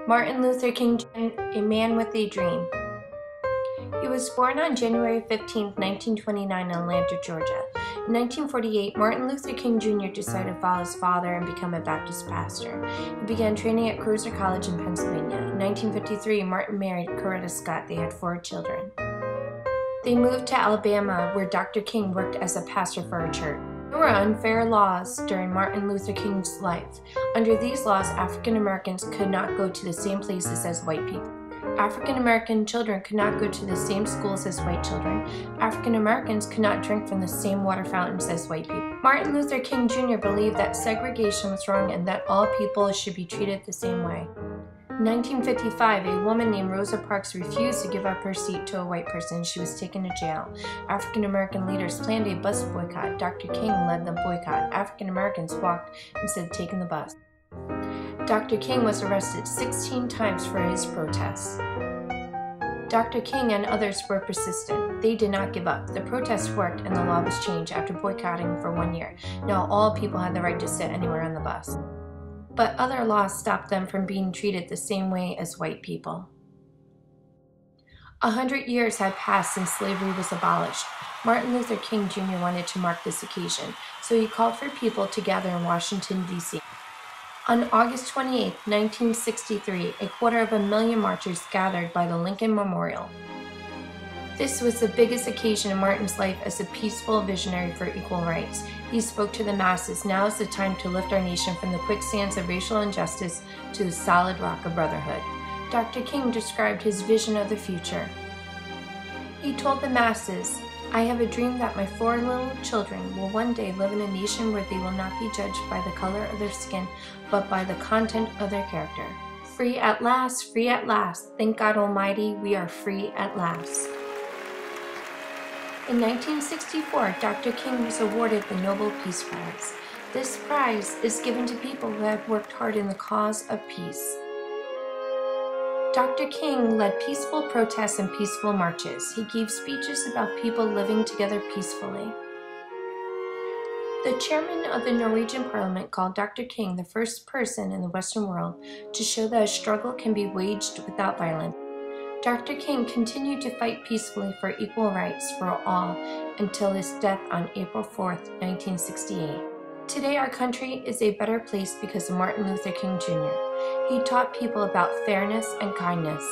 Martin Luther King, a man with a dream. He was born on January 15, 1929 in Atlanta, Georgia. In 1948, Martin Luther King Jr. decided to follow his father and become a Baptist pastor. He began training at Crozer College in Pennsylvania. In 1953, Martin married Coretta Scott. They had 4 children. They moved to Alabama, where Dr. King worked as a pastor for a church. There were unfair laws during Martin Luther King's life. Under these laws, African Americans could not go to the same places as white people. African American children could not go to the same schools as white children. African Americans could not drink from the same water fountains as white people. Martin Luther King Jr. believed that segregation was wrong and that all people should be treated the same way. In 1955, a woman named Rosa Parks refused to give up her seat to a white person. She was taken to jail. African American leaders planned a bus boycott. Dr. King led the boycott. African Americans walked instead of taking the bus. Dr. King was arrested 16 times for his protests. Dr. King and others were persistent. They did not give up. The protests worked and the law was changed after boycotting for 1 year. Now all people had the right to sit anywhere on the bus. But other laws stopped them from being treated the same way as white people. 100 years had passed since slavery was abolished. Martin Luther King Jr. wanted to mark this occasion, so he called for people to gather in Washington, D.C. On August 28, 1963, 250,000 marchers gathered by the Lincoln Memorial. This was the biggest occasion in Martin's life as a peaceful visionary for equal rights. He spoke to the masses. Now is the time to lift our nation from the quicksands of racial injustice to the solid rock of brotherhood. Dr. King described his vision of the future. He told the masses, "I have a dream that my 4 little children will one day live in a nation where they will not be judged by the color of their skin, but by the content of their character. Free at last, free at last. Thank God Almighty, we are free at last." In 1964, Dr. King was awarded the Nobel Peace Prize. This prize is given to people who have worked hard in the cause of peace. Dr. King led peaceful protests and peaceful marches. He gave speeches about people living together peacefully. The chairman of the Norwegian Parliament called Dr. King the first person in the Western world to show that a struggle can be waged without violence. Dr. King continued to fight peacefully for equal rights for all until his death on April 4, 1968. Today our country is a better place because of Martin Luther King Jr. He taught people about fairness and kindness.